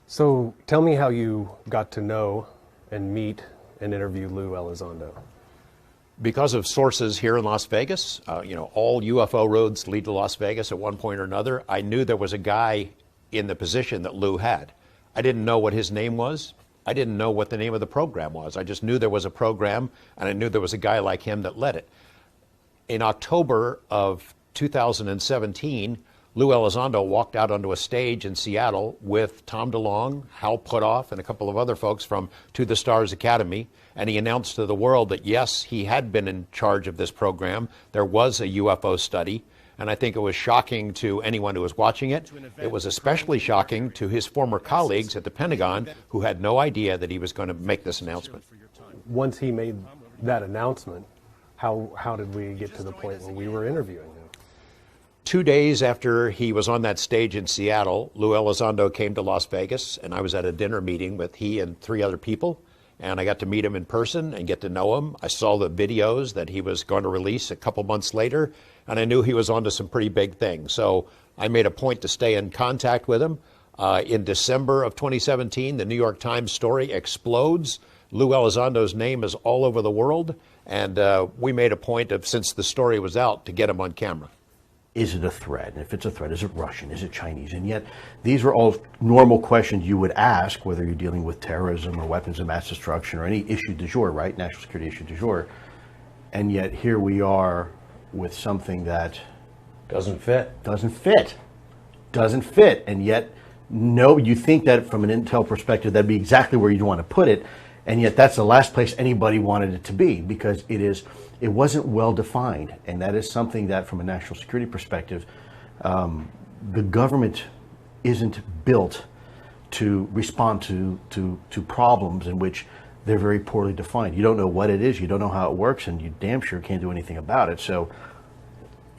So tell me how you got to know and meet and interview Lou Elizondo. Because of sources here in Las Vegas, all UFO roads lead to Las Vegas at one point or another. I knew there was a guy in the position that Lou had. I didn't know what his name was. I didn't know what the name of the program was. I just knew there was a program, and I knew there was a guy like him that led it. In October of 2017, Lou Elizondo walked out onto a stage in Seattle with Tom DeLonge, Hal Puthoff, and a couple of other folks from To the Stars Academy, and he announced to the world that, yes, he had been in charge of this program. There was a UFO study, and I think it was shocking to anyone who was watching it. It was especially shocking to his former colleagues at the Pentagon who had no idea that he was going to make this announcement. Once he made that announcement, how did we get to the point where we were interviewing him? 2 days after he was on that stage in Seattle, Lou Elizondo came to Las Vegas, and I was at a dinner meeting with he and 3 other people, and I got to meet him in person and get to know him. I saw the videos that he was going to release a couple months later, and I knew he was onto some pretty big things. So I made a point to stay in contact with him. In December of 2017, the New York Times story explodes. Lou Elizondo's name is all over the world, and we made a point of, since the story was out, to get him on camera. Is it a threat? And if it's a threat, is it Russian? Is it Chinese? And yet, these are all normal questions you would ask, whether you're dealing with terrorism or weapons of mass destruction or any issue du jour, right? National security issue du jour. And yet, here we are with something that doesn't fit. Doesn't fit. And yet, no, you think that from an intel perspective, that'd be exactly where you'd want to put it. And yet, that's the last place anybody wanted it to be, because it wasn't well defined, and that is something that, from a national security perspective, the government isn't built to respond to problems in which they're very poorly defined. You don't know what it is, you don't know how it works, and you damn sure can't do anything about it. So,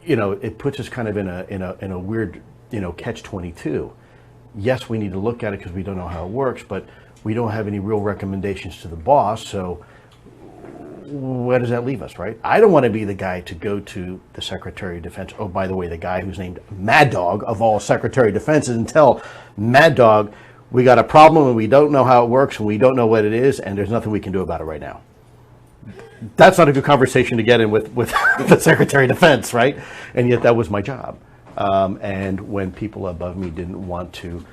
it puts us kind of in a weird, catch-22. Yes, we need to look at it because we don't know how it works, but we don't have any real recommendations to the boss. So where does that leave us, right? I don't want to be the guy to go to the Secretary of Defense. Oh, by the way, the guy who's named Mad Dog of all Secretary of Defenses, and tell Mad Dog, we got a problem and we don't know how it works and we don't know what it is and there's nothing we can do about it right now. That's not a good conversation to get in with the Secretary of Defense, right? And yet that was my job. And when people above me didn't want to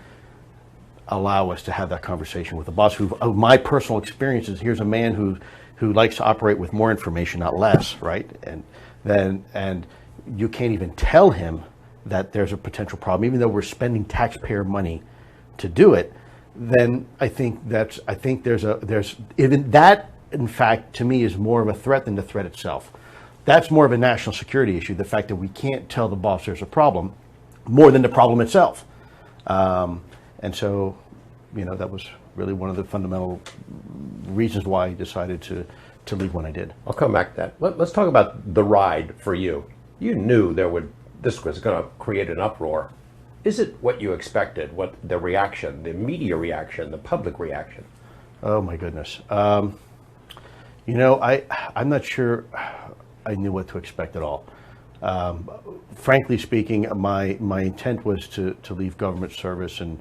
allow us to have that conversation with the boss, my personal experiences, here's a man who likes to operate with more information, not less, right? And you can't even tell him that there's a potential problem, even though we're spending taxpayer money to do it. Then I think there's even that, in fact, to me, is more of a threat than the threat itself. That's more of a national security issue, the fact that we can't tell the boss there's a problem, more than the problem itself. And so, that was really one of the fundamental reasons why I decided to leave when I did. I'll come back to that. Let's talk about the ride for you. You knew this was going to create an uproar. Is it what you expected? What the reaction, the media reaction, the public reaction? Oh my goodness. I'm not sure I knew what to expect at all. Frankly speaking, my intent was to leave government service and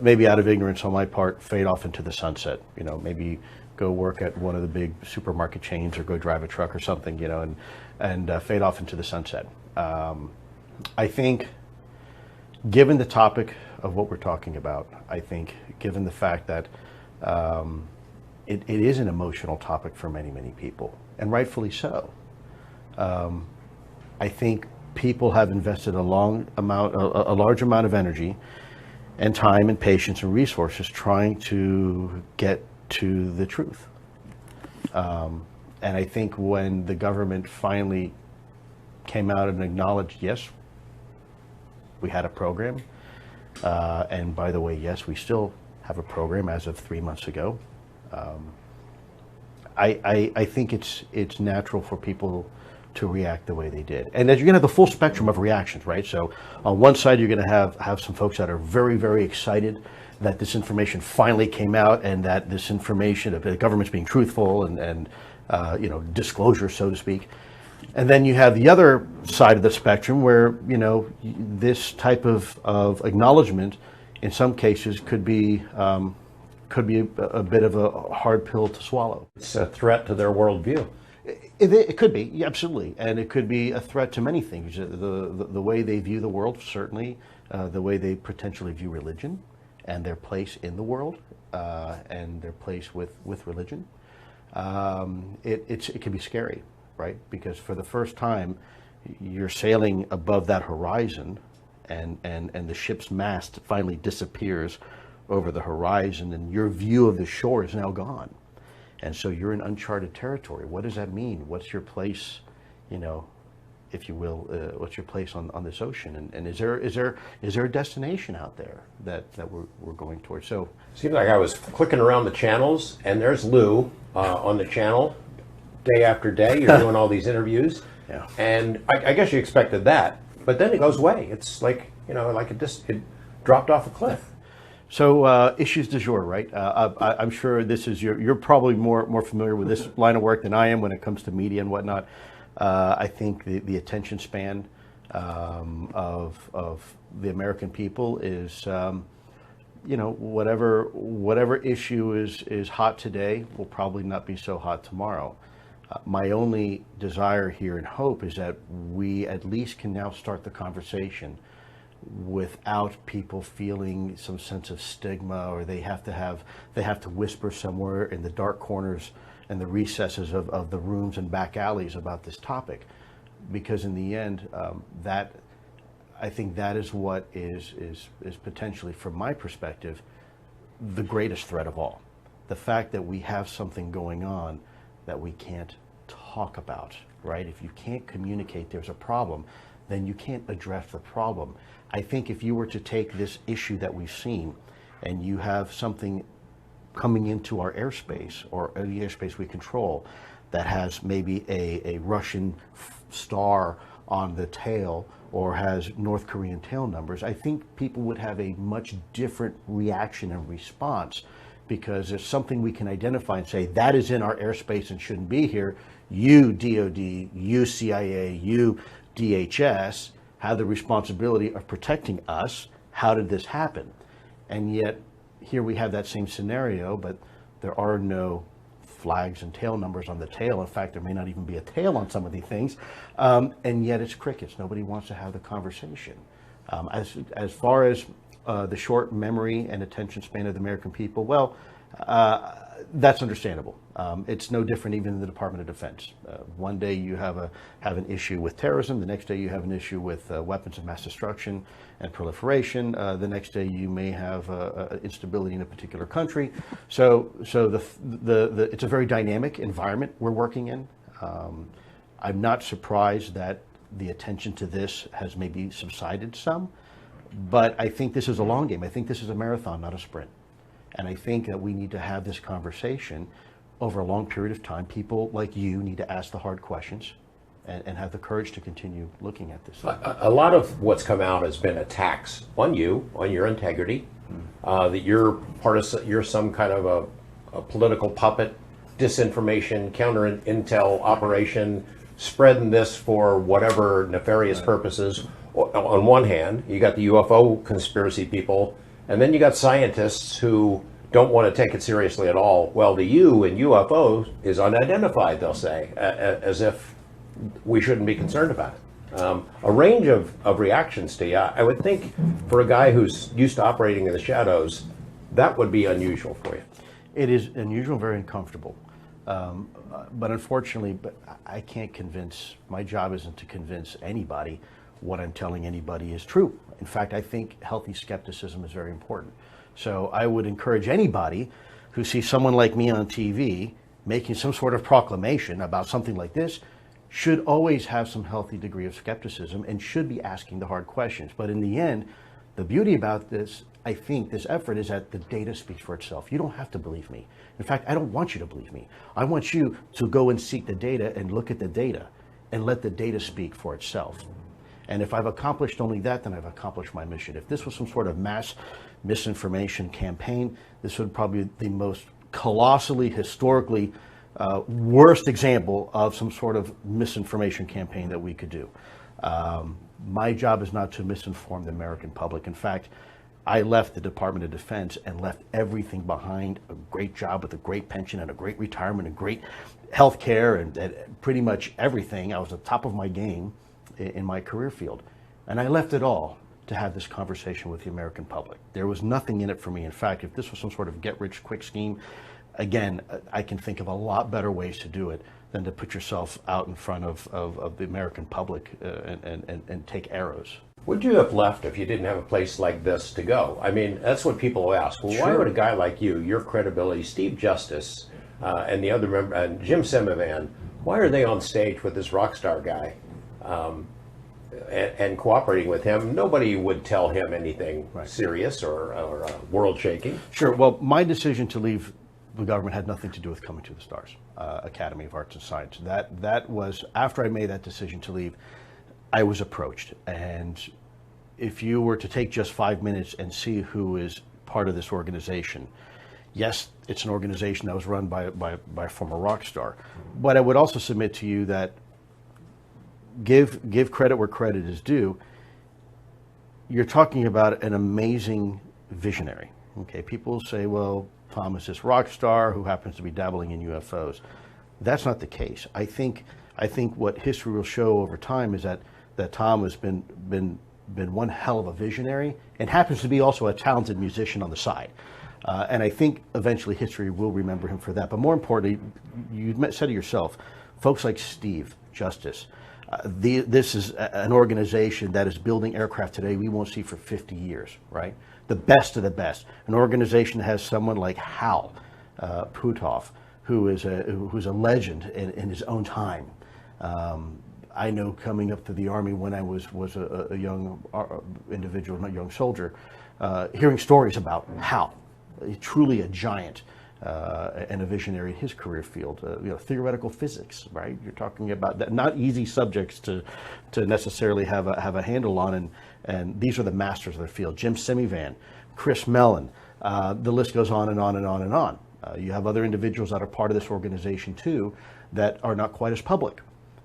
maybe out of ignorance on my part, fade off into the sunset. Maybe go work at one of the big supermarket chains or go drive a truck or something, and fade off into the sunset. I think, given the topic of what we're talking about, I think given the fact that it is an emotional topic for many, many people, and rightfully so. I think people have invested a large amount of energy and time and patience and resources trying to get to the truth. And I think when the government finally came out and acknowledged, yes, we had a program, and by the way, yes, we still have a program as of 3 months ago. I think it's natural for people to react the way they did. And as you're going to have the full spectrum of reactions, right? So on one side, you're going to have some folks that are very, very excited that this information finally came out and that this information, the government's being truthful and disclosure, so to speak. And then you have the other side of the spectrum where, this type of acknowledgement in some cases could be a bit of a hard pill to swallow. It's a threat to their worldview. It could be, yeah, absolutely, and it could be a threat to many things. The way they view the world, certainly, the way they potentially view religion, and their place in the world, and their place with religion. It can be scary, right? Because for the first time, you're sailing above that horizon, and the ship's mast finally disappears over the horizon, and your view of the shore is now gone. And so you're in uncharted territory. What does that mean? What's your place, if you will, what's your place on this ocean? And is there a destination out there that we're going towards? So Seems like I was clicking around the channels, and there's Lou on the channel day after day. You're doing all these interviews. Yeah. And I guess you expected that, but then it goes away. It's like, like it dropped off a cliff. So issues du jour, right? I'm sure this is you're probably more familiar with this line of work than I am when it comes to media and whatnot. I think the attention span of the American people is, whatever issue is hot today will probably not be so hot tomorrow. My only desire here and hope is that we at least can now start the conversation without people feeling some sense of stigma, or they have to whisper somewhere in the dark corners and the recesses of the rooms and back alleys about this topic. Because in the end, I think that is what is potentially, from my perspective, the greatest threat of all. The fact that we have something going on that we can't talk about, right? If you can't communicate there's a problem, then you can't address the problem. I think if you were to take this issue that we've seen, and you have something coming into our airspace, or the airspace we control, that has maybe a Russian star on the tail, or has North Korean tail numbers, I think people would have a much different reaction and response, because there's something we can identify and say, that is in our airspace and shouldn't be here. You DOD, you CIA, you DHS have the responsibility of protecting us. How did this happen? And yet here we have that same scenario, but there are no flags and tail numbers on the tail. In fact, there may not even be a tail on some of these things. And yet it's crickets. Nobody wants to have the conversation. As far as the short memory and attention span of the American people, well, that's understandable. It's no different even in the Department of Defense. One day you have an issue with terrorism. The next day you have an issue with weapons of mass destruction and proliferation. The next day you may have instability in a particular country. So it's a very dynamic environment we're working in. I'm not surprised that the attention to this has maybe subsided some, but I think this is a long game. I think this is a marathon, not a sprint. And I think that we need to have this conversation over a long period of time. People like you need to ask the hard questions and have the courage to continue looking at this. A lot of what's come out has been attacks on you, on your integrity, that you're some kind of a political puppet, disinformation, counter intel operation, spreading this for whatever nefarious purposes. On one hand, you got the UFO conspiracy people, and then you got scientists who don't want to take it seriously at all. Well, the U in UFO is unidentified, they'll say, as if we shouldn't be concerned about it. A range of reactions to you. I would think for a guy who's used to operating in the shadows, that would be unusual for you. It is unusual, very uncomfortable. But unfortunately, I can't convince, my job isn't to convince anybody what I'm telling anybody is true. In fact, I think healthy skepticism is very important. So I would encourage anybody who sees someone like me on TV making some sort of proclamation about something like this should always have some healthy degree of skepticism and should be asking the hard questions. But in the end, the beauty about this, I think, this effort is that the data speaks for itself. You don't have to believe me. In fact, I don't want you to believe me. I want you to go and seek the data and look at the data and let the data speak for itself. And if I've accomplished only that, then I've accomplished my mission. If this was some sort of mass misinformation campaign, this would probably be the most colossally, historically worst example of some sort of misinformation campaign that we could do. My job is not to misinform the American public. In fact, I left the Department of Defense and left everything behind, a great job with a great pension and a great retirement and great health care and pretty much everything. I was at the top of my game in my career field. And I left it all to have this conversation with the American public. There was nothing in it for me. In fact, if this was some sort of get-rich-quick scheme, again, I can think of a lot better ways to do it than to put yourself out in front of the American public and take arrows. Would you have left if you didn't have a place like this to go? I mean, that's what people ask. Well, why Sure. would a guy like you, your credibility, Steve Justice, and the other member, and Jim Semivan, why are they on stage with this rock star guy and cooperating with him? Nobody would tell him anything serious or world shaking. Sure. Well, my decision to leave the government had nothing to do with Coming to the Stars, Academy of Arts and Science. That was after I made that decision to leave. I was approached, and if you were to take just 5 minutes and see who is part of this organization, yes, it's an organization that was run by a former rock star, but I would also submit to you that give credit where credit is due. You're talking about an amazing visionary. Okay, people say, well, Tom is this rock star who happens to be dabbling in UFOs. That's not the case. I think what history will show over time is that Tom has been one hell of a visionary and happens to be also a talented musician on the side. And I think eventually history will remember him for that. But more importantly, you said it yourself, folks like Steve Justice, this is an organization that is building aircraft today we won't see for 50 years, right? The best of the best. An organization that has someone like Hal Puthoff, who's a legend in his own time. I know coming up to the Army when I was a young individual, not young soldier, hearing stories about Hal, truly a giant and a visionary in his career field. Theoretical physics, right? You're talking about that, not easy subjects to necessarily have a handle on, and these are the masters of their field. Jim Semivan, Chris Mellon, the list goes on and on and on and on. You have other individuals that are part of this organization too that are not quite as public,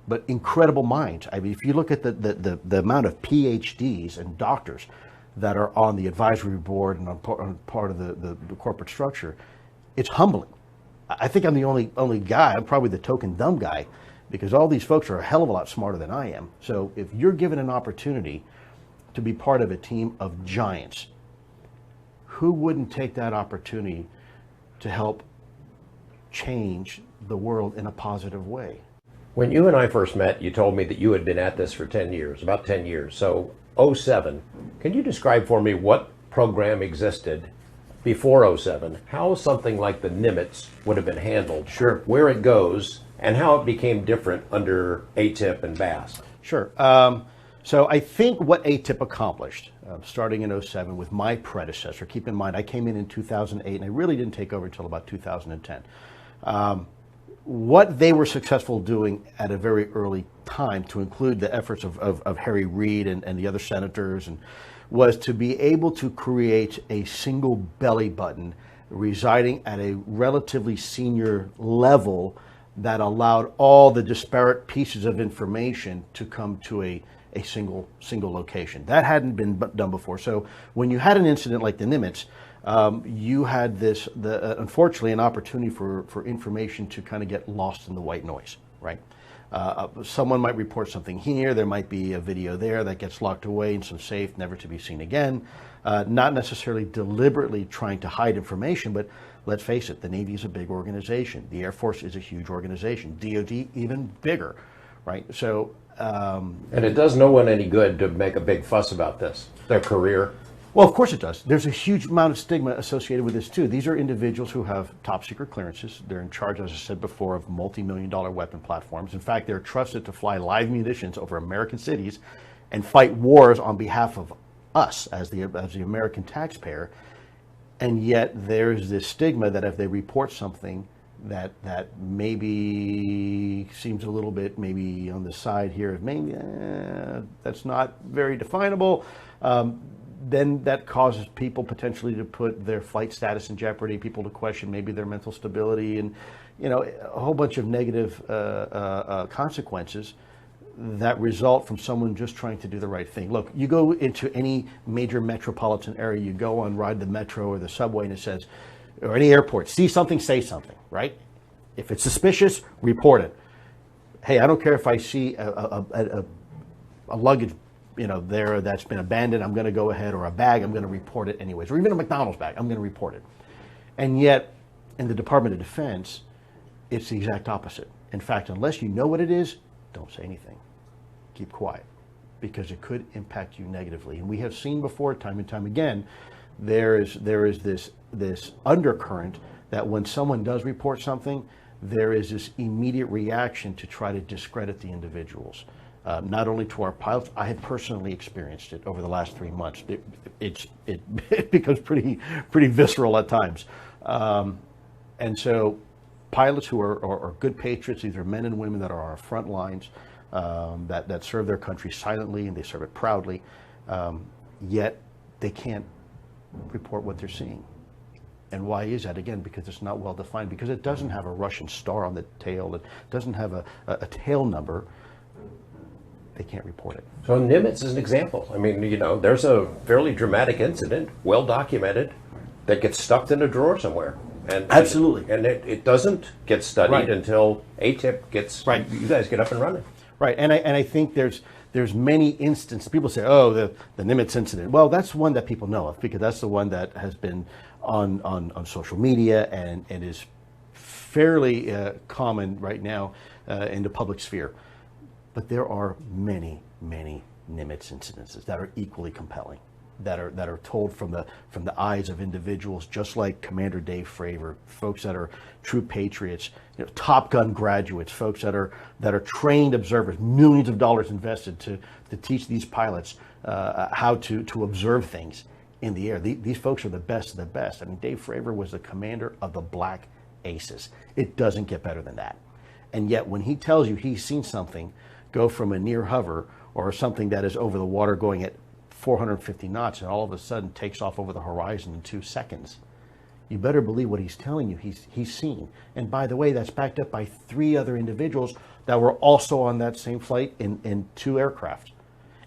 but incredible minds. I mean, if you look at the amount of PhDs and doctors that are on the advisory board and on part of the corporate structure, it's humbling. I think I'm the only guy, I'm probably the token dumb guy, because all these folks are a hell of a lot smarter than I am. So if you're given an opportunity to be part of a team of giants, who wouldn't take that opportunity to help change the world in a positive way? When you and I first met, you told me that you had been at this for 10 years, about 10 years. So 07, can you describe for me what program existed before 07, how something like the Nimitz would have been handled, Sure. where it goes, and how it became different under ATIP and BASS? Sure. So I think what ATIP accomplished, starting in 07 with my predecessor, keep in mind I came in 2008 and I really didn't take over until about 2010. What they were successful doing at a very early time, to include the efforts of Harry Reid and the other senators, was to be able to create a single belly button residing at a relatively senior level that allowed all the disparate pieces of information to come to a single location. That hadn't been done before. So when you had an incident like the Nimitz, you had unfortunately an opportunity for information to kind of get lost in the white noise, right? Someone might report something here, there might be a video there that gets locked away in some safe, never to be seen again. Not necessarily deliberately trying to hide information, but let's face it, the Navy is a big organization. The Air Force is a huge organization. DoD, even bigger, right? So, and it does no one any good to make a big fuss about this, their career. Well, of course it does. There's a huge amount of stigma associated with this too. These are individuals who have top secret clearances. They're in charge, as I said before, of multi-million-dollar weapon platforms. In fact, they're trusted to fly live munitions over American cities and fight wars on behalf of us as the American taxpayer. And yet there's this stigma that if they report something that maybe seems a little bit maybe on the side here, maybe that's not very definable, then that causes people potentially to put their flight status in jeopardy, people to question maybe their mental stability, and a whole bunch of negative consequences that result from someone just trying to do the right thing. Look, you go into any major metropolitan area, you go on ride the metro or the subway, and it says, or any airport, see something, say something, right? If it's suspicious, report it. Hey, I don't care if I see a luggage, there that's been abandoned, I'm going to go ahead, or a bag, I'm going to report it anyways, or even a McDonald's bag, I'm going to report it. And yet, in the Department of Defense, it's the exact opposite. In fact, unless you know what it is, don't say anything. Keep quiet, because it could impact you negatively. And we have seen before, time and time again, there is this undercurrent that when someone does report something, there is this immediate reaction to try to discredit the individuals. Not only to our pilots, I have personally experienced it over the last 3 months. It becomes pretty visceral at times. And so pilots who are good patriots, these are men and women that are on our front lines, that serve their country silently and they serve it proudly, yet they can't report what they're seeing. And why is that? Again, because it's not well defined, because it doesn't have a Russian star on the tail, it doesn't have a tail number. They can't report it. So Nimitz is an example. I mean, there's a fairly dramatic incident, well documented, that gets stuffed in a drawer somewhere. And absolutely. And it doesn't get studied Right. until ATIP gets, right. You guys get up and running. Right, and I think there's many instances. People say, oh, the Nimitz incident. Well, that's one that people know of, because that's the one that has been on social media and is fairly common right now in the public sphere. But there are many, many Nimitz incidences that are equally compelling, that are told from the eyes of individuals just like Commander Dave Fravor, folks that are true patriots, Top Gun graduates, folks that are trained observers, millions of dollars invested to teach these pilots how to observe things in the air. These folks are the best of the best. I mean, Dave Fravor was the commander of the Black Aces. It doesn't get better than that. And yet when he tells you he's seen something go from a near hover or something that is over the water going at 450 knots and all of a sudden takes off over the horizon in 2 seconds, you better believe what he's telling you he's seen. And by the way, that's backed up by 3 other individuals that were also on that same flight in 2 aircraft.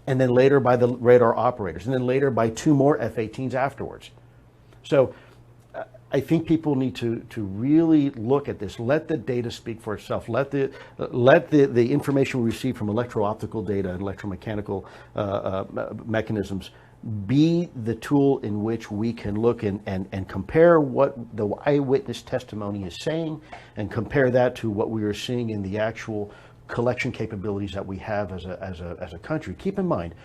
And then later by the radar operators, and then later by 2 more F-18s afterwards. So I think people need to really look at this. Let the data speak for itself. Let the information we receive from electro-optical data and electromechanical mechanisms be the tool in which we can look and compare what the eyewitness testimony is saying, and compare that to what we are seeing in the actual collection capabilities that we have as a country. Keep in mind,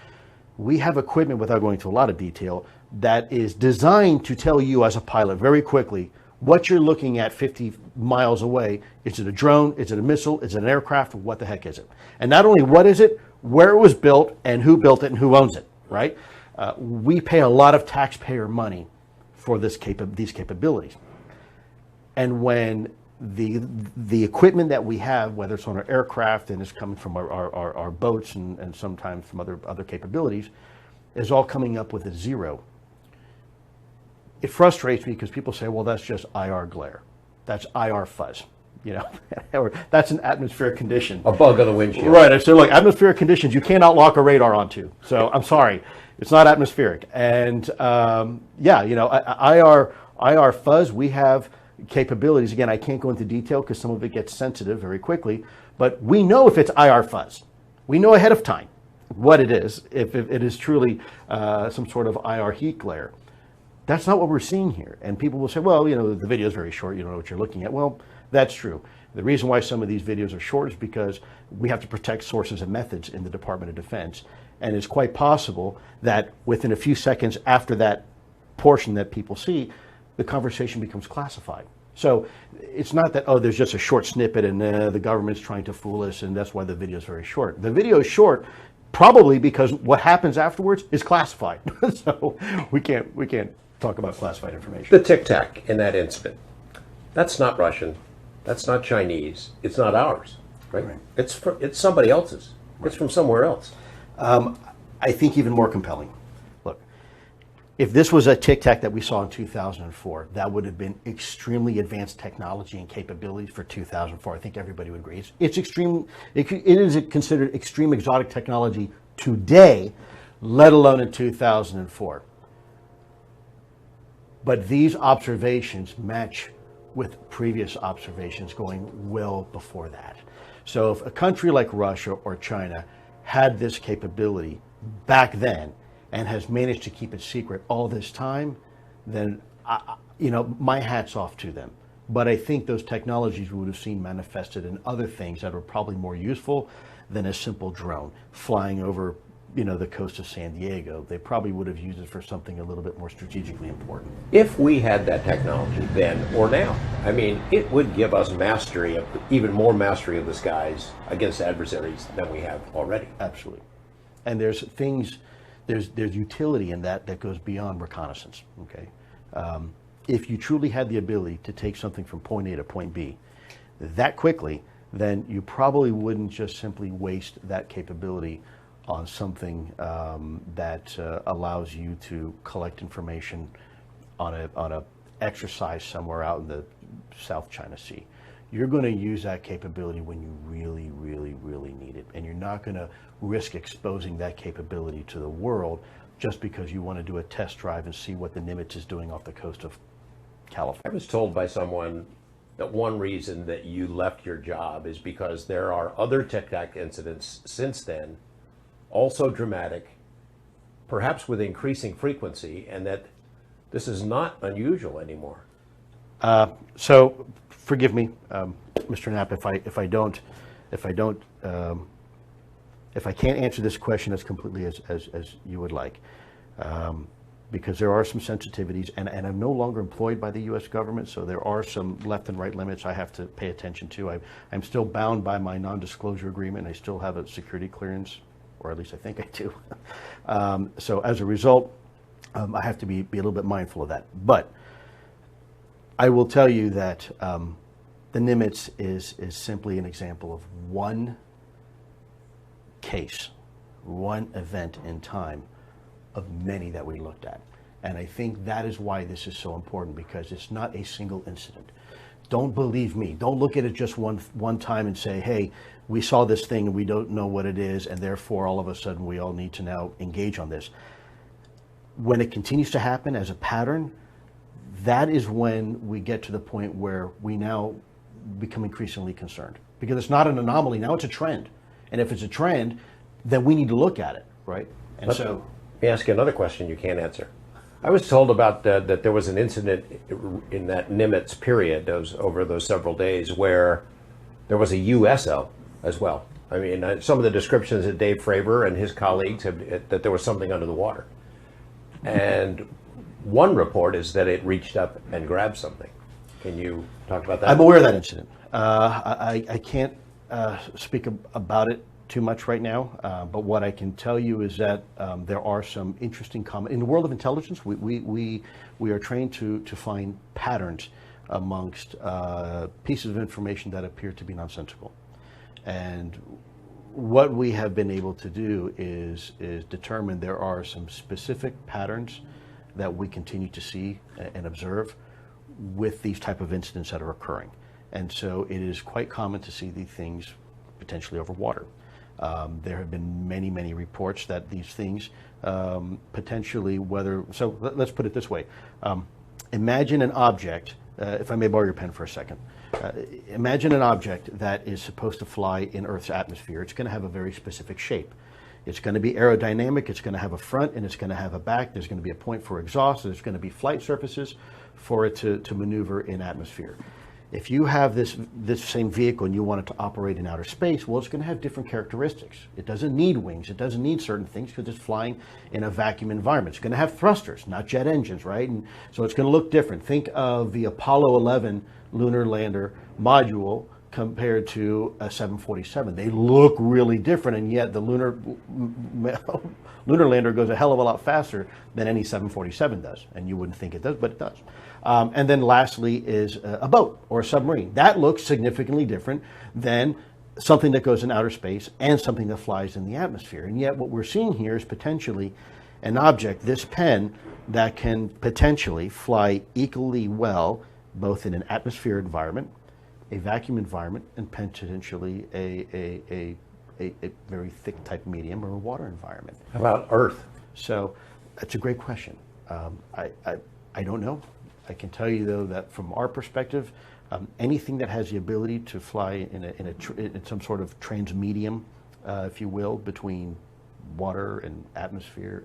we have equipment, without going into a lot of detail, that is designed to tell you as a pilot very quickly what you're looking at 50 miles away. Is it a drone? Is it a missile? Is it an aircraft? What the heck is it? And not only what is it, where it was built, and who built it, and who owns it, right? We pay a lot of taxpayer money for these capabilities. And when the equipment that we have, whether it's on our aircraft and it's coming from our boats and sometimes from other capabilities, is all coming up with a 0. It frustrates me because people say, well, that's just IR glare. That's IR fuzz. Or that's an atmospheric condition. A bug on the windshield. Right. I said, look, atmospheric conditions you cannot lock a radar onto. So I'm sorry, it's not atmospheric. And IR fuzz, we have capabilities. Again, I can't go into detail because some of it gets sensitive very quickly, but we know if it's IR fuzz. We know ahead of time what it is, if it is truly some sort of IR heat glare. That's not what we're seeing here. And people will say, well, the video is very short, you don't know what you're looking at. Well, that's true. The reason why some of these videos are short is because we have to protect sources and methods in the Department of Defense. And it's quite possible that within a few seconds after that portion that people see, the conversation becomes classified. So it's not that, there's just a short snippet and the government's trying to fool us and that's why the video is very short. The video is short probably because what happens afterwards is classified. So we can't talk about classified information. The tic-tac in that incident, that's not Russian, that's not Chinese, it's not ours, right? It's somebody else's. It's from somewhere else. I think even more compelling. Look, if this was a Tic Tac that we saw in 2004, that would have been extremely advanced technology and capabilities for 2004. I think everybody would agree. It's extreme. It is considered extreme exotic technology today, let alone in 2004. But these observations match with previous observations going well before that. So if a country like Russia or China had this capability back then and has managed to keep it secret all this time, then my hat's off to them. But I think those technologies we would have seen manifested in other things that are probably more useful than a simple drone flying over the coast of San Diego. They probably would have used it for something a little bit more strategically important. If we had that technology then or now, I mean, it would give us even more mastery of the skies against adversaries than we have already. Absolutely. And there's utility in that goes beyond reconnaissance. Okay, if you truly had the ability to take something from point A to point B that quickly, then you probably wouldn't just simply waste that capability on something that allows you to collect information on a exercise somewhere out in the South China Sea. You're going to use that capability when you really, really, really need it. And you're not going to risk exposing that capability to the world just because you want to do a test drive and see what the Nimitz is doing off the coast of California. I was told by someone that one reason that you left your job is because there are other Tic Tac incidents since then, also dramatic, perhaps with increasing frequency, and that this is not unusual anymore. So forgive me, Mr. Knapp, if I can't answer this question as completely as you would like, because there are some sensitivities, and I'm no longer employed by the U.S. government, so there are some left and right limits I have to pay attention to. I'm still bound by my non-disclosure agreement. I still have a security clearance, or at least I think I do. So as a result, I have to be a little bit mindful of that. But I will tell you that the Nimitz is simply an example of one case, one event in time of many that we looked at. And I think that is why this is so important, because it's not a single incident. Don't believe me. Don't look at it just one time and say, hey, we saw this thing and we don't know what it is, and therefore all of a sudden we all need to now engage on this. When it continues to happen as a pattern, that is when we get to the point where we now become increasingly concerned, because it's not an anomaly, now it's a trend. And if it's a trend, then we need to look at it, right? And Let me ask you another question you can't answer. I was told about that there was an incident in that Nimitz period, over those several days, where there was a USO as well. I mean, some of the descriptions that Dave Fravor and his colleagues have, that there was something under the water. And one report is that it reached up and grabbed something. Can you talk about that? I'm aware of that incident. I can't speak about it too much right now, but what I can tell you is that there are some interesting comments. In the world of intelligence, we are trained to find patterns amongst pieces of information that appear to be nonsensical. And what we have been able to do is determine there are some specific patterns that we continue to see and observe with these type of incidents that are occurring. And so it is quite common to see these things potentially over water. There have been many reports that these things potentially, so let's put it this way. Imagine an object, if I may borrow your pen for a second. Imagine an object that is supposed to fly in Earth's atmosphere. It's going to have a very specific shape. It's going to be aerodynamic, it's going to have a front, and it's going to have a back. There's going to be a point for exhaust, there's going to be flight surfaces for it to maneuver in atmosphere. If you have this same vehicle and you want it to operate in outer space, well, it's going to have different characteristics. It doesn't need wings, it doesn't need certain things because it's flying in a vacuum environment. It's going to have thrusters, not jet engines, right? And so it's going to look different. Think of the Apollo 11 lunar lander module compared to a 747. They look really different, and yet the lunar lander goes a hell of a lot faster than any 747 does. And you wouldn't think it does, but it does. And then lastly is a boat or a submarine. That looks significantly different than something that goes in outer space and something that flies in the atmosphere. And yet what we're seeing here is potentially an object, this pen, that can potentially fly equally well both in an atmospheric environment, a vacuum environment, and potentially a very thick type medium or a water environment. How about Earth? So that's a great question. I don't know. I can tell you though that from our perspective, anything that has the ability to fly in some sort of transmedium, if you will, between water and atmosphere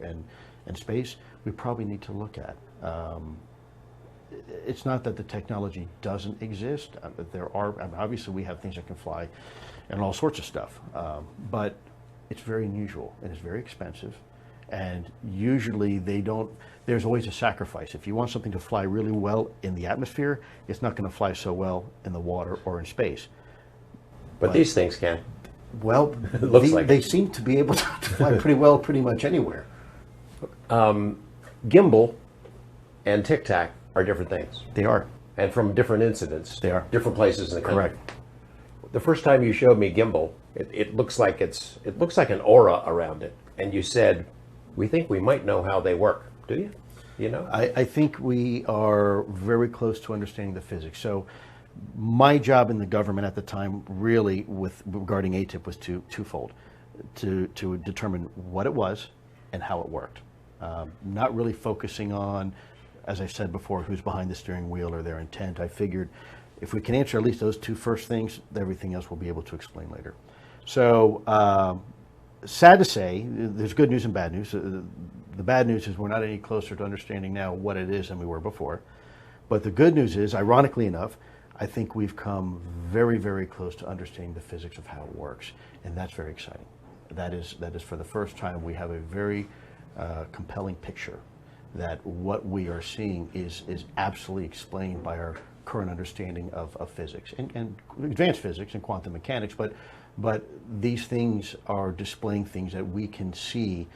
and space, we probably need to look at. It's not that the technology doesn't exist. There are, obviously we have things that can fly and all sorts of stuff, but it's very unusual and it's very expensive. And usually there's always a sacrifice. If you want something to fly really well in the atmosphere, it's not going to fly so well in the water or in space. But these things can. Well, Looks like they seem to be able to fly pretty well pretty much anywhere. Gimbal and Tic Tac are different things. They are. And from different incidents. They are. Different places in the country. Correct. The first time you showed me gimbal, it looks like it looks like an aura around it. And you said, we think we might know how they work. Do you? You know? I think we are very close to understanding the physics. So my job in the government at the time really regarding ATIP was twofold. To determine what it was and how it worked. Not really focusing on, as I said before, who's behind the steering wheel or their intent. I figured if we can answer at least those two first things, everything else we'll be able to explain later. So sad to say, there's good news and bad news. The bad news is we're not any closer to understanding now what it is than we were before. But the good news is, ironically enough, I think we've come very, very close to understanding the physics of how it works. And that's very exciting. That is for the first time we have a very compelling picture that what we are seeing is absolutely explained by our current understanding of physics and advanced physics and quantum mechanics, but these things are displaying things that we can see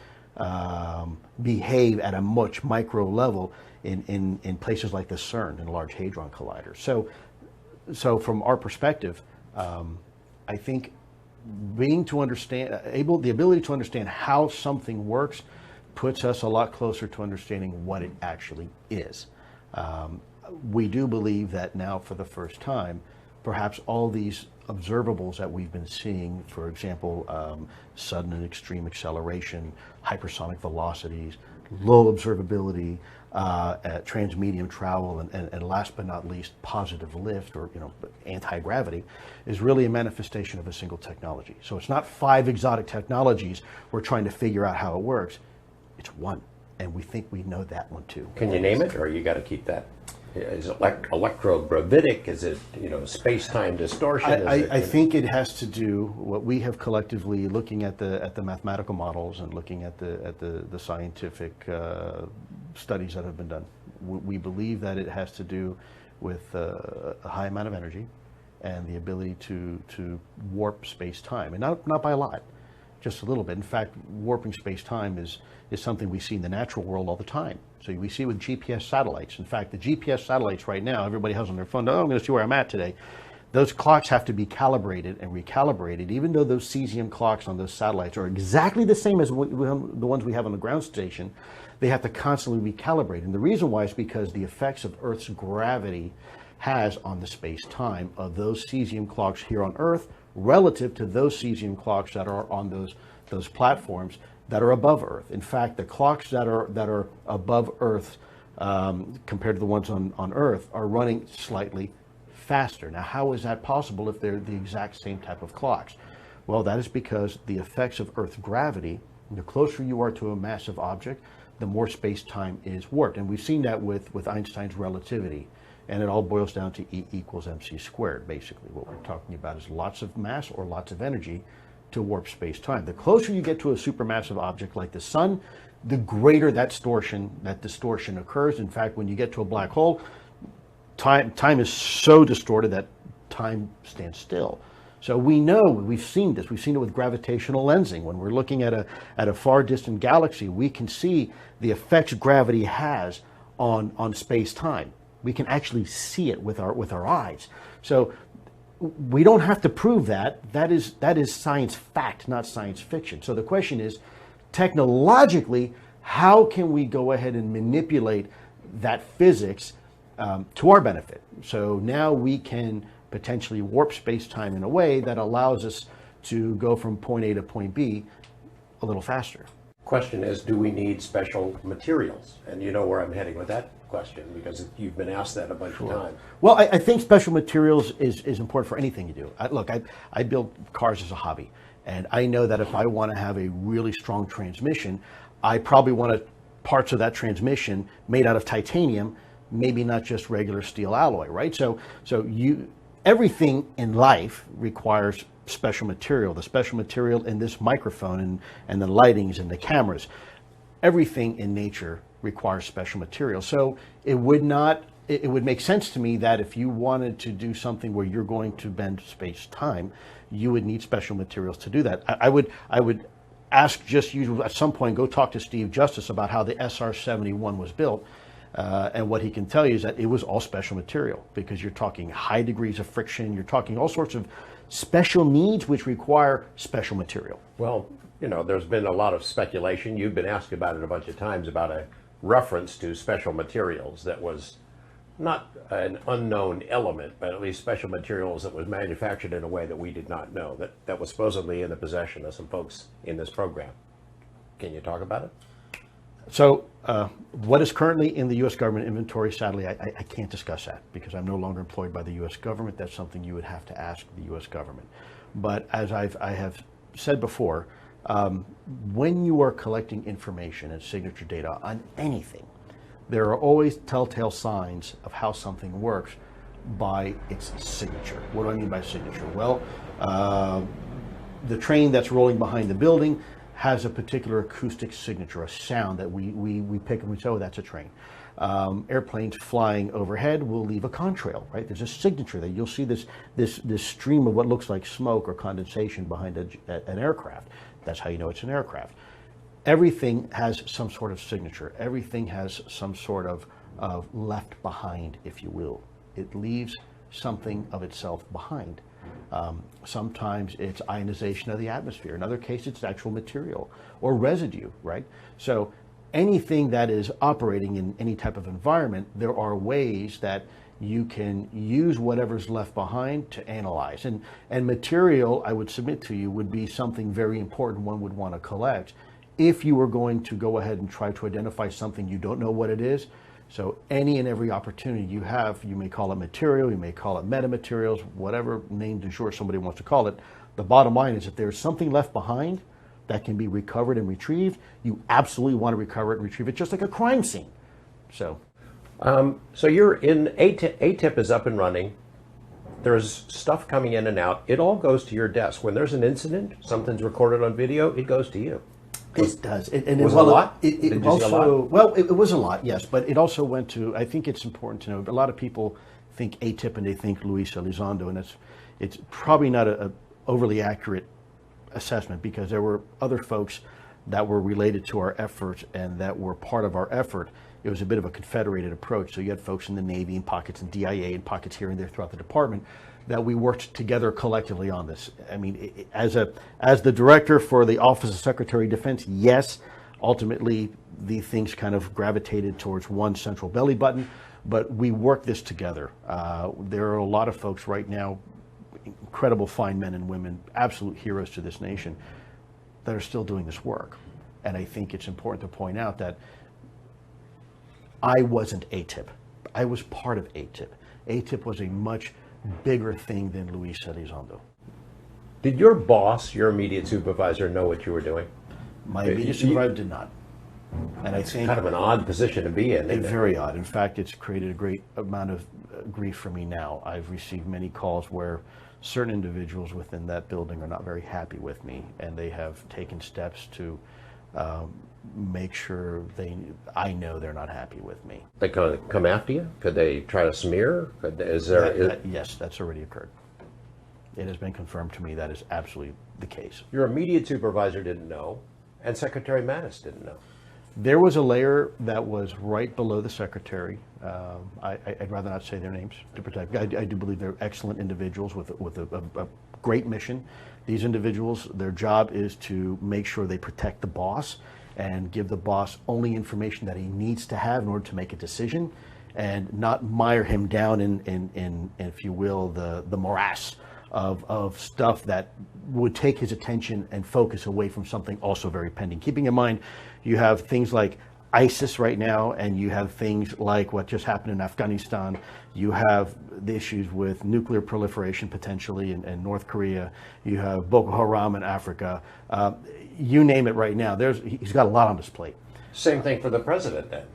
behave at a much micro level in places like the CERN and Large Hadron Collider. So from our perspective, I think the ability to understand how something works puts us a lot closer to understanding what it actually is. We do believe that now for the first time, perhaps all these observables that we've been seeing, for example, sudden and extreme acceleration, hypersonic velocities, low observability, transmedium travel, and last but not least, positive lift or anti-gravity, is really a manifestation of a single technology. So it's not 5 exotic technologies we're trying to figure out how it works. It's one, and we think we know that one too. Can you name it, or you got to keep that? Is it electrogravitic? Is it space-time distortion? I think it has to do what we have collectively looking at the mathematical models and looking at the scientific studies that have been done. We believe that it has to do with a high amount of energy and the ability to warp space-time, and not by a lot, just a little bit. In fact, warping space-time is something we see in the natural world all the time. So we see it with GPS satellites. In fact, the GPS satellites right now, everybody has on their phone, oh, I'm going to see where I'm at today. Those clocks have to be calibrated and recalibrated, even though those cesium clocks on those satellites are exactly the same as the ones we have on the ground station. They have to constantly recalibrate. And the reason why is because the effects of Earth's gravity has on the space-time of those cesium clocks here on Earth relative to those cesium clocks that are on those platforms that are above Earth. In fact, the clocks that are above Earth compared to the ones on Earth are running slightly faster. Now, how is that possible if they're the exact same type of clocks? Well, that is because the effects of Earth's gravity, the closer you are to a massive object, the more space-time is warped. And we've seen that with Einstein's relativity. And it all boils down to E equals mc squared, basically. What we're talking about is lots of mass or lots of energy to warp space-time. The closer you get to a supermassive object like the sun, the greater that distortion occurs. In fact, when you get to a black hole, time is so distorted that time stands still. So we know, we've seen this. We've seen it with gravitational lensing. When we're looking at a far distant galaxy, we can see the effects gravity has on space-time. We can actually see it with our eyes. So we don't have to prove that. That is science fact, not science fiction. So the question is, technologically, how can we go ahead and manipulate that physics to our benefit? So now we can potentially warp space-time in a way that allows us to go from point A to point B a little faster. Question is, do we need special materials? And you know where I'm heading with that question, because you've been asked that a bunch of times. Well, I think special materials is important for anything you do. Look, I build cars as a hobby, and I know that if I want to have a really strong transmission, I probably want parts of that transmission made out of titanium, maybe not just regular steel alloy, right? So everything in life requires special material. The special material in this microphone and the lightings and the cameras, everything in nature requires special material. So it would make sense to me that if you wanted to do something where you're going to bend space-time, you would need special materials to do that. I would ask just you at some point, go talk to Steve Justice about how the SR-71 was built. And what he can tell you is that it was all special material, because you're talking high degrees of friction, you're talking all sorts of special needs which require special material. Well, there's been a lot of speculation. You've been asked about it a bunch of times about a reference to special materials that was not an unknown element, but at least special materials that was manufactured in a way that we did not know, that was supposedly in the possession of some folks in this program. Can you talk about it? So what is currently in the U.S. government inventory, sadly, I can't discuss that because I'm no longer employed by the U.S. government. That's something you would have to ask the U.S. government. But as I have said before, when you are collecting information and signature data on anything, there are always telltale signs of how something works by its signature. What do I mean by signature? Well, the train that's rolling behind the building has a particular acoustic signature, a sound that we pick and we say, oh, that's a train. Airplanes flying overhead will leave a contrail, right? There's a signature that you'll see this stream of what looks like smoke or condensation behind an aircraft. That's how you know it's an aircraft. Everything has some sort of signature. Everything has some sort of left behind, if you will. It leaves something of itself behind. Sometimes it's ionization of the atmosphere. In other cases, it's actual material or residue, right? So anything that is operating in any type of environment, there are ways that you can use whatever's left behind to analyze. And material, I would submit to you, would be something very important one would want to collect if you were going to go ahead and try to identify something you don't know what it is. So any and every opportunity you have, you may call it material, you may call it metamaterials, whatever name du jour somebody wants to call it. The bottom line is if there's something left behind that can be recovered and retrieved, you absolutely want to recover it and retrieve it, just like a crime scene. So you're in ATIP is up and running. There's stuff coming in and out. It all goes to your desk. When there's an incident, something's recorded on video, it goes to you. It does. And was it a lot? Did you see a lot? Well, it was a lot, yes, but it also went to, I think it's important to know, a lot of people think ATIP and they think Luis Elizondo, and it's probably not a overly accurate assessment because there were other folks that were related to our effort and that were part of our effort. It was a bit of a confederated approach. So you had folks in the Navy and pockets in DIA and pockets here and there throughout the department that we worked together collectively on this. I mean, as the director for the Office of Secretary of Defense, yes, ultimately the things kind of gravitated towards one central belly button, but we worked this together. There are a lot of folks right now, incredible fine men and women, absolute heroes to this nation, that are still doing this work. And I think it's important to point out that I wasn't ATIP. I was part of ATIP. ATIP was a much bigger thing than Luis Elizondo. Did your boss, your immediate supervisor, know what you were doing? My immediate supervisor did not. And I think kind of an odd position to be in. Very odd. In fact, it's created a great amount of grief for me now. I've received many calls where certain individuals within that building are not very happy with me, and they have taken steps to make sure I know they're not happy with me. They could come after you? Could they try to smear? Yes, that's already occurred. It has been confirmed to me that is absolutely the case. Your immediate supervisor didn't know, and Secretary Mattis didn't know. There was a layer that was right below the secretary. I'd rather not say their names to protect. I do believe they're excellent individuals with a great mission. These individuals, their job is to make sure they protect the boss and give the boss only information that he needs to have in order to make a decision, and not mire him down in if you will, the morass of stuff that would take his attention and focus away from something also very pending. Keeping in mind, you have things like ISIS right now, and you have things like what just happened in Afghanistan. You have the issues with nuclear proliferation potentially in North Korea. You have Boko Haram in Africa. You name it right now. He's got a lot on his plate. Same thing for the president then.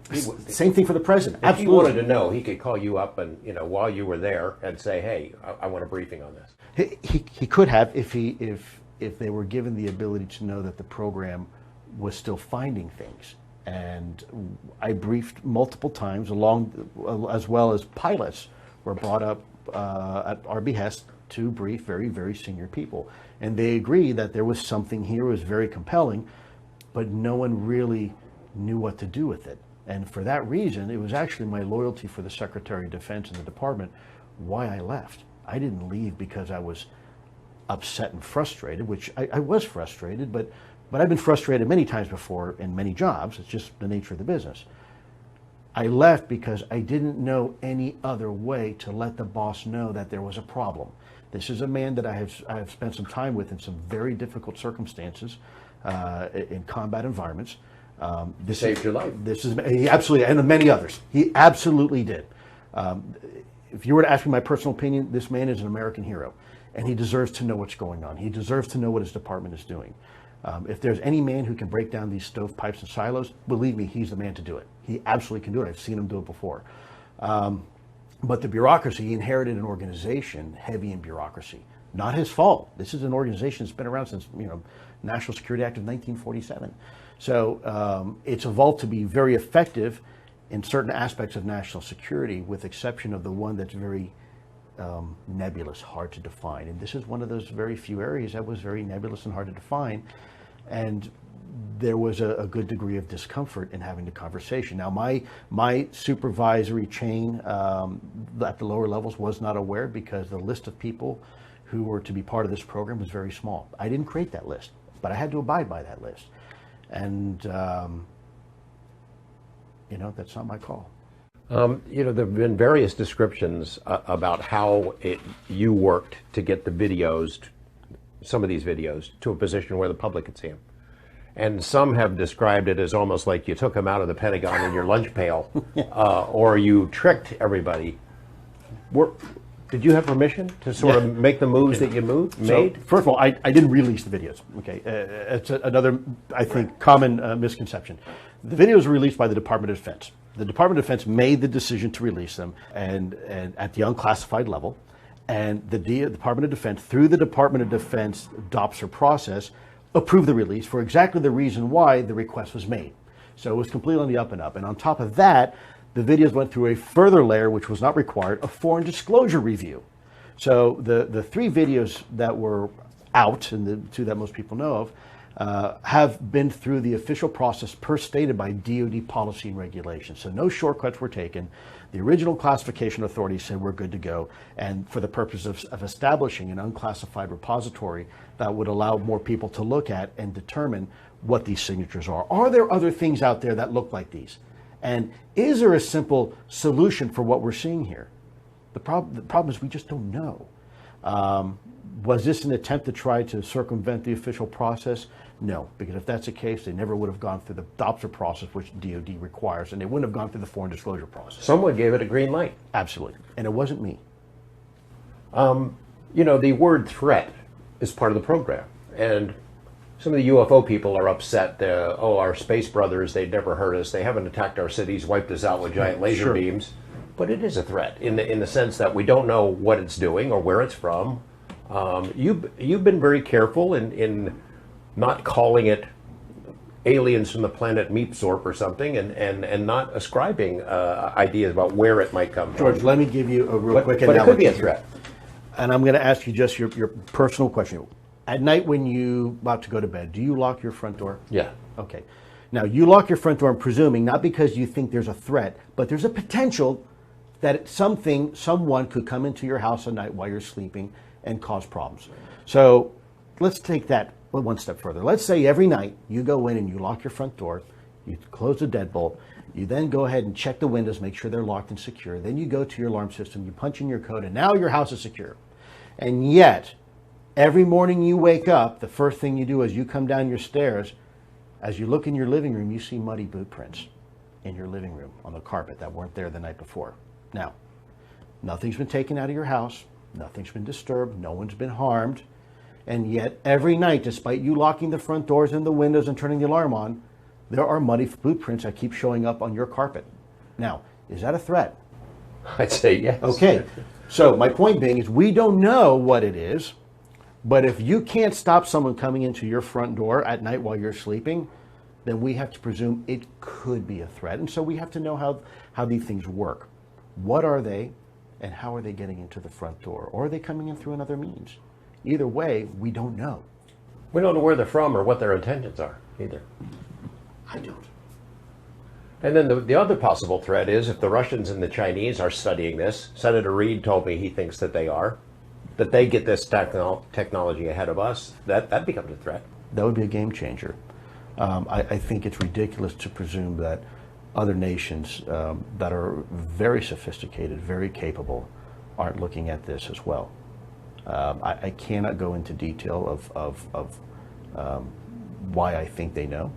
Same thing for the president. If Absolutely. he wanted to know, he could call you up and, while you were there and say, hey, I want a briefing on this. He could have if they were given the ability to know that the program was still finding things. And I briefed multiple times as well as pilots were brought up at our behest to brief very, very senior people. And they agreed that there was something here that was very compelling, but no one really knew what to do with it. And for that reason, it was actually my loyalty for the Secretary of Defense and the department why I left. I didn't leave because I was upset and frustrated, which I was frustrated, but I've been frustrated many times before in many jobs. It's just the nature of the business. I left because I didn't know any other way to let the boss know that there was a problem. This is a man that I have spent some time with in some very difficult circumstances in combat environments. This saved your life. He absolutely, and many others. He absolutely did. If you were to ask me my personal opinion, this man is an American hero, and he deserves to know what's going on. He deserves to know what his department is doing. If there's any man who can break down these stovepipes and silos, believe me, he's the man to do it. He absolutely can do it. I've seen him do it before. But the bureaucracy, he inherited an organization heavy in bureaucracy. Not his fault. This is an organization that's been around since, National Security Act of 1947. So it's evolved to be very effective in certain aspects of national security, with exception of the one that's very nebulous, hard to define. And this is one of those very few areas that was very nebulous and hard to define. And there was a good degree of discomfort in having the conversation. Now, my supervisory chain at the lower levels was not aware, because the list of people who were to be part of this program was very small. I didn't create that list, but I had to abide by that list. And, that's not my call. There have been various descriptions about how you worked to get the videos, some of these videos, to a position where the public could see them. And some have described it as almost like you took them out of the Pentagon in your lunch pail, or you tricked everybody. Did you have permission to sort of make the moves that you made? So, first of all, I didn't release the videos. Okay, it's another, I think, common misconception. The videos were released by the Department of Defense. The Department of Defense made the decision to release them, and at the unclassified level, and the Department of Defense, through the Department of Defense DOPSR process, approved the release for exactly the reason why the request was made. So it was completely on the up and up. And on top of that, the videos went through a further layer, which was not required, a foreign disclosure review. So the three videos that were out, and the two that most people know of, have been through the official process per stated by DoD policy and regulation. So no shortcuts were taken. The original classification authority said we're good to go, and for the purpose of establishing an unclassified repository that would allow more people to look at and determine what these signatures are. Are there other things out there that look like these? And is there a simple solution for what we're seeing here? The problem is we just don't know. Was this an attempt to try to circumvent the official process? No, because if that's the case, they never would have gone through the DOPSR process, which DoD requires, and they wouldn't have gone through the foreign disclosure process. Someone gave it a green light. Absolutely, and it wasn't me. The word threat is part of the program, and some of the UFO people are upset. Our space brothers, they'd never hurt us. They haven't attacked our cities, wiped us out with giant laser beams. But it is a threat in the sense that we don't know what it's doing or where it's from. You've been very careful in not calling it aliens from the planet Meepsorp or something, and not ascribing ideas about where it might come from. George, let me give you a real quick analogy. But it could be a threat. And I'm going to ask you just your personal question. At night when you about to go to bed, do you lock your front door? Yeah. Okay. Now, you lock your front door, I'm presuming, not because you think there's a threat, but there's a potential that someone could come into your house at night while you're sleeping and cause problems. So let's take that well, one step further. Let's say every night you go in and you lock your front door, you close the deadbolt, you then go ahead and check the windows, make sure they're locked and secure. Then you go to your alarm system, you punch in your code, and now your house is secure. And yet, every morning you wake up, the first thing you do is you come down your stairs. As you look in your living room, you see muddy boot prints in your living room on the carpet that weren't there the night before. Now, nothing's been taken out of your house. Nothing's been disturbed. No one's been harmed. And yet, every night, despite you locking the front doors and the windows and turning the alarm on, there are muddy boot prints that keep showing up on your carpet. Now, is that a threat? I'd say yes. Okay. So my point being is we don't know what it is, but if you can't stop someone coming into your front door at night while you're sleeping, then we have to presume it could be a threat. And so we have to know how these things work. What are they, and how are they getting into the front door? Or are they coming in through another means? Either way, we don't know. We don't know where they're from or what their intentions are either. I don't. And then the other possible threat is if the Russians and the Chinese are studying this, Senator Reid told me he thinks that they are, that they get this technology ahead of us, that becomes a threat. That would be a game changer. I think it's ridiculous to presume that other nations that are very sophisticated, very capable, aren't looking at this as well. I cannot go into detail of why I think they know,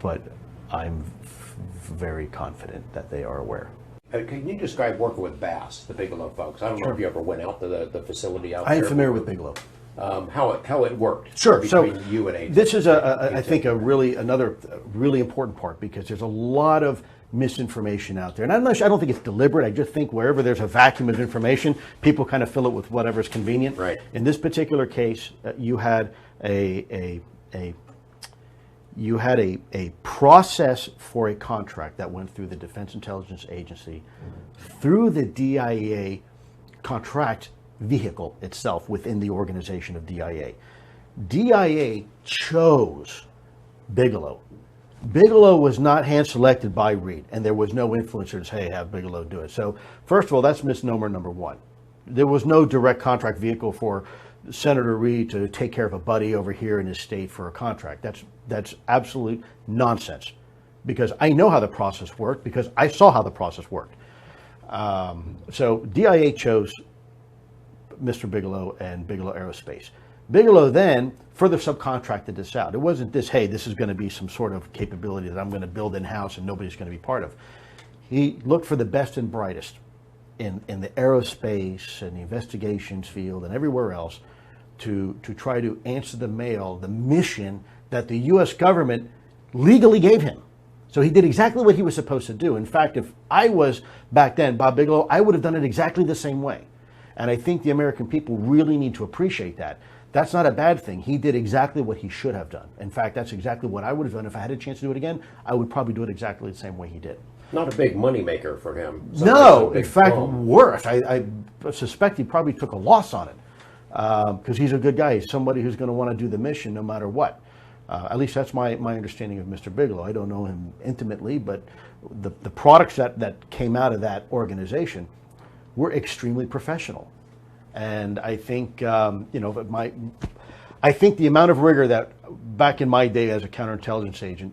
but I'm very confident that they are aware. Can you describe working with Bass, the Bigelow folks? I don't know if you ever went out to the facility out I there. am familiar with Bigelow. How it worked. Sure. Between So you and AT. this is I think another really important part, because there's a lot of misinformation out there, and I don't think it's deliberate. I just think wherever there's a vacuum of information, people kind of fill it with whatever's convenient. Right. In this particular case, you had a process for a contract that went through the Defense Intelligence Agency, through the DIA contract vehicle itself within the organization of DIA. DIA chose Bigelow. Bigelow was not hand-selected by Reid, and there was no influencers, hey, have Bigelow do it. So, first of all, that's misnomer number one. There was no direct contract vehicle for Senator Reid to take care of a buddy over here in his state for a contract. That's absolute nonsense, because I know how the process worked, because I saw how the process worked. So DIA chose Mr. Bigelow and Bigelow Aerospace. Bigelow then further subcontracted this out. It wasn't this, hey, this is going to be some sort of capability that I'm going to build in-house and nobody's going to be part of. He looked for the best and brightest in the aerospace and the investigations field and everywhere else to try to answer the mission that the U.S. government legally gave him. So he did exactly what he was supposed to do. In fact, if I was back then Bob Bigelow, I would have done it exactly the same way. And I think the American people really need to appreciate that. That's not a bad thing. He did exactly what he should have done. In fact, that's exactly what I would have done. If I had a chance to do it again, I would probably do it exactly the same way he did. Not a big moneymaker for him. No, in fact, worse. I suspect he probably took a loss on it, because he's a good guy. He's somebody who's going to want to do the mission no matter what. At least that's my understanding of Mr. Bigelow. I don't know him intimately, but the products that came out of that organization were extremely professional. And I think, I think the amount of rigor that back in my day as a counterintelligence agent,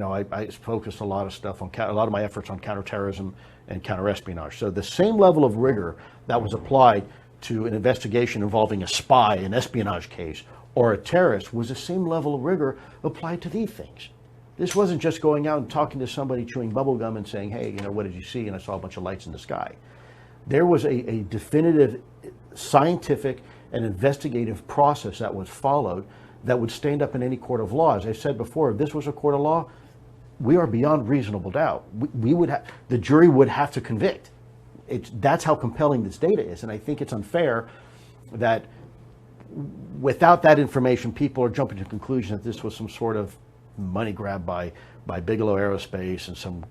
I focused a lot of stuff on a lot of my efforts on counterterrorism and counterespionage. So the same level of rigor that was applied to an investigation involving a spy, an espionage case, or a terrorist was the same level of rigor applied to these things. This wasn't just going out and talking to somebody chewing bubble gum and saying, hey, what did you see? And I saw a bunch of lights in the sky. There was a definitive scientific and investigative process that was followed that would stand up in any court of law. As I said before, if this was a court of law, we are beyond reasonable doubt. The jury would have to convict. That's how compelling this data is. And I think it's unfair that without that information, people are jumping to the conclusion that this was some sort of money grab by Bigelow Aerospace and some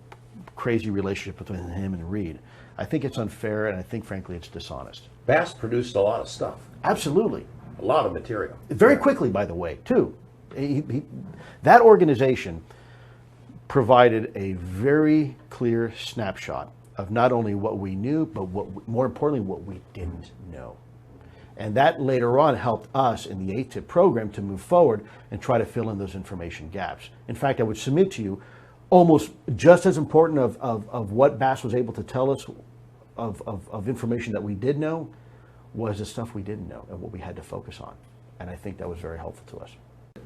crazy relationship between him and Reid. I think it's unfair, and I think, frankly, it's dishonest. Bass produced a lot of stuff. Absolutely. A lot of material. Very quickly, by the way, too. That organization provided a very clear snapshot of not only what we knew, but more importantly, what we didn't know. And that later on helped us in the ATIP program to move forward and try to fill in those information gaps. In fact, I would submit to you, almost just as important of what Bass was able to tell us of information that we did know was the stuff we didn't know and what we had to focus on. And I think that was very helpful to us.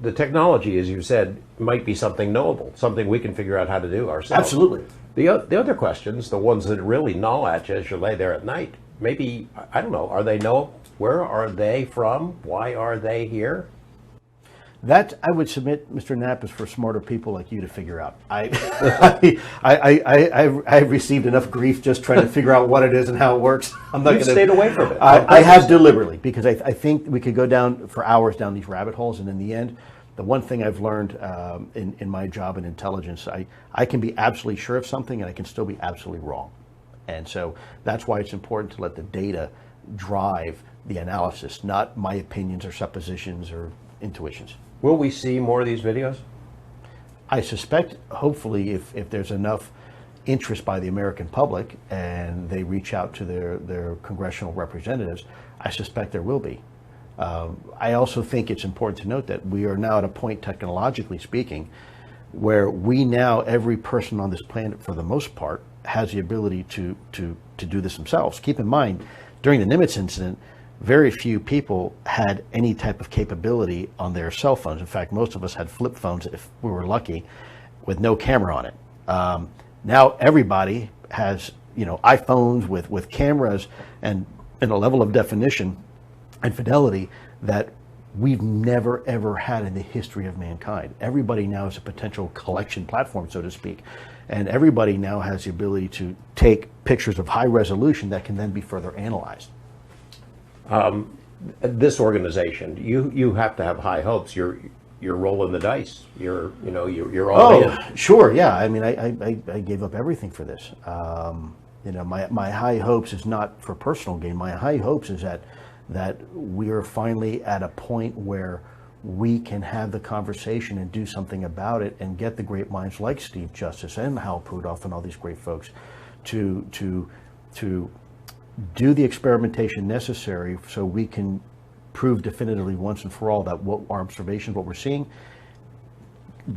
The technology, as you said, might be something knowable, something we can figure out how to do ourselves. Absolutely. The other questions, the ones that really gnaw at you as you lay there at night, maybe, I don't know, are they knowable? Where are they from? Why are they here? That I would submit, Mr. Knapp, is for smarter people like you to figure out. I've received enough grief just trying to figure out what it is and how it works. I'm not You've going to stayed away from it. I have deliberately, because I think we could go down for hours down these rabbit holes, and in the end, the one thing I've learned in my job in intelligence, I can be absolutely sure of something and I can still be absolutely wrong. And so that's why it's important to let the data drive the analysis, not my opinions or suppositions or intuitions. Will we see more of these videos? I suspect, hopefully, if there's enough interest by the American public and they reach out to their congressional representatives, I suspect there will be. I also think it's important to note that we are now at a point, technologically speaking, where we now, every person on this planet, for the most part, has the ability to do this themselves. Keep in mind, during the Nimitz incident, very few people had any type of capability on their cell phones. In fact, most of us had flip phones, if we were lucky, with no camera on it. Now everybody has, iPhones with cameras and a level of definition and fidelity that we've never ever had in the history of mankind. Everybody now is a potential collection platform, so to speak, and everybody now has the ability to take pictures of high resolution that can then be further analyzed. This organization, you have to have high hopes. You're rolling the dice. You're all in. Sure, yeah. I mean, I gave up everything for this. My high hopes is not for personal gain. My high hopes is that we are finally at a point where we can have the conversation and do something about it and get the great minds like Steve Justice and Hal Prudoff and all these great folks to do the experimentation necessary so we can prove definitively once and for all that what our observations, what we're seeing,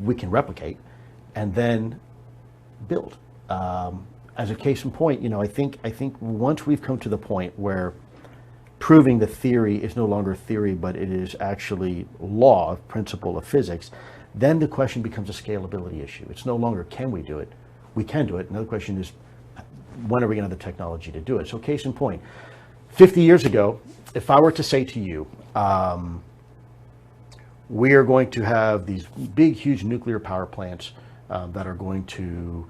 we can replicate and then build. As a case in point, I think once we've come to the point where proving the theory is no longer theory, but it is actually law, principle of physics, then the question becomes a scalability issue. It's no longer can we do it, we can do it. Another question is when are we going to have the technology to do it? So case in point, 50 years ago, if I were to say to you, we are going to have these big, huge nuclear power plants that are going to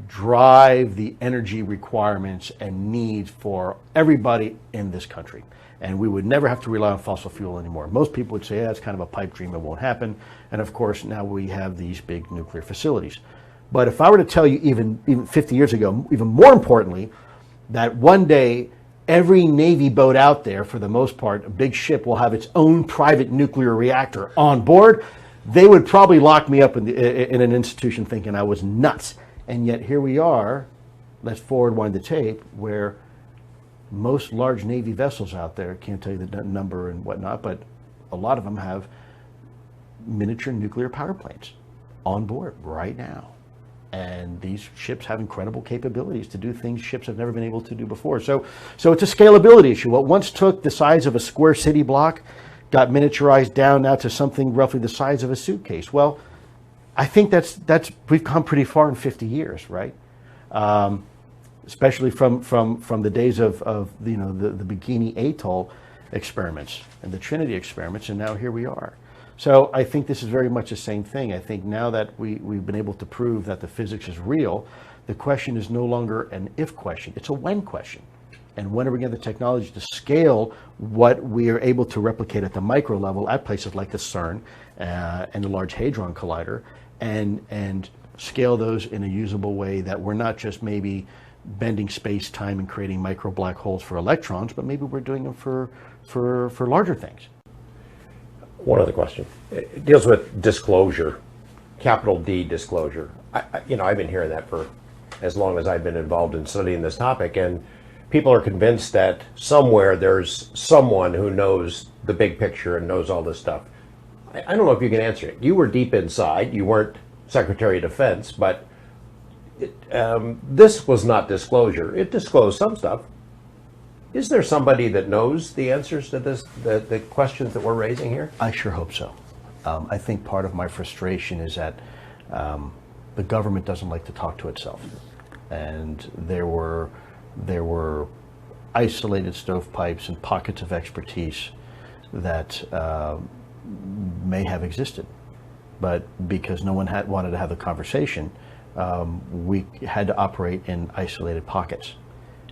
drive the energy requirements and needs for everybody in this country. And we would never have to rely on fossil fuel anymore. Most people would say, yeah, it's kind of a pipe dream, it won't happen. And of course, now we have these big nuclear facilities. But if I were to tell you even 50 years ago, even more importantly, that one day every Navy boat out there, for the most part, a big ship will have its own private nuclear reactor on board, they would probably lock me up in an institution thinking I was nuts. And yet here we are, let's forward wind the tape, where most large Navy vessels out there, can't tell you the number and whatnot, but a lot of them have miniature nuclear power plants on board right now. And these ships have incredible capabilities to do things ships have never been able to do before. So it's a scalability issue. What once took the size of a square city block got miniaturized down now to something roughly the size of a suitcase. Well, I think that's we've come pretty far in 50 years, right? Especially from the days of the Bikini Atoll experiments and the Trinity experiments, and now here we are. So I think this is very much the same thing. I think now that we've been able to prove that the physics is real, the question is no longer an if question, it's a when question. And when are we going to have the technology to scale what we are able to replicate at the micro level at places like the CERN and the Large Hadron Collider, and scale those in a usable way that we're not just maybe bending space-time and creating micro black holes for electrons, but maybe we're doing them for larger things. One other question. It deals with disclosure, capital D disclosure. I've been hearing that for as long as I've been involved in studying this topic, and people are convinced that somewhere there's someone who knows the big picture and knows all this stuff. I don't know if you can answer it. You were deep inside. You weren't Secretary of Defense, but this was not disclosure. It disclosed some stuff. Is there somebody that knows the answers to this, the questions that we're raising here? I sure hope so. I think part of my frustration is that the government doesn't like to talk to itself, and there were isolated stovepipes and pockets of expertise that may have existed, but because no one wanted to have the conversation, we had to operate in isolated pockets,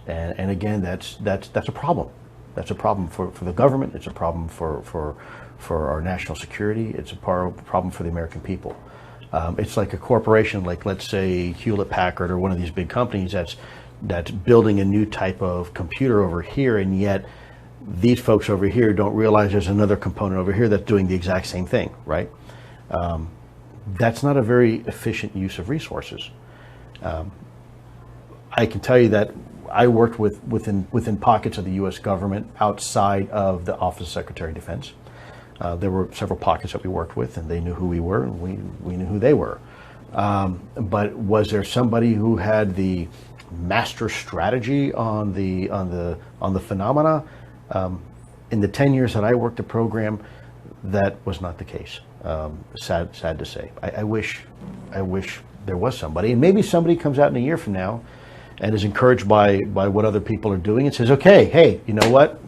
and again, that's a problem. That's a problem for the government. It's a problem for our national security. It's a problem for the American people. It's like a corporation, like let's say Hewlett Packard or one of these big companies that's building a new type of computer over here, and yet these folks over here don't realize there's another component over here that's doing the exact same thing, right? That's not a very efficient use of resources. I can tell you that I worked within pockets of the U.S. government outside of the Office of Secretary of Defense. There were several pockets that we worked with, and they knew who we were, and we knew who they were. But was there somebody who had the master strategy on the phenomena? In the 10 years that I worked the program, that was not the case. Sad to say. I wish there was somebody, and maybe somebody comes out in a year from now and is encouraged by what other people are doing and says, okay, hey, you know what?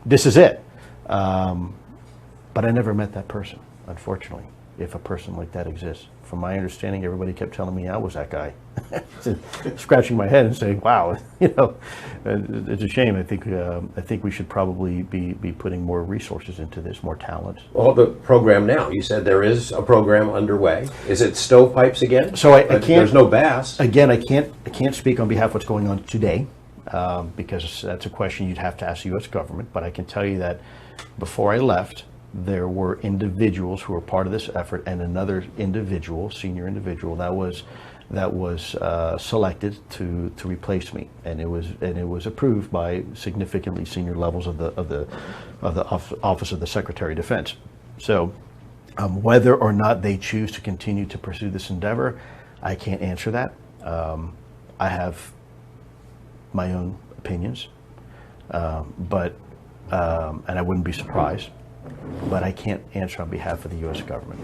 This is it. But I never met that person, unfortunately, if a person like that exists. From my understanding, everybody kept telling me I was that guy. Scratching my head and saying, wow, it's a shame. I think we should probably be putting more resources into this, more talent. Well, the program now, you said there is a program underway. Is it stovepipes again? So I can't. There's no bass. Again, I can't speak on behalf of what's going on today, because that's a question you'd have to ask the U.S. government. But I can tell you that before I left, there were individuals who were part of this effort, and another individual, senior individual, that was selected to replace me, and it was approved by significantly senior levels of the Office of the Secretary of Defense. So, whether or not they choose to continue to pursue this endeavor, I can't answer that. I have my own opinions, but and I wouldn't be surprised. But I can't answer on behalf of the U.S. government.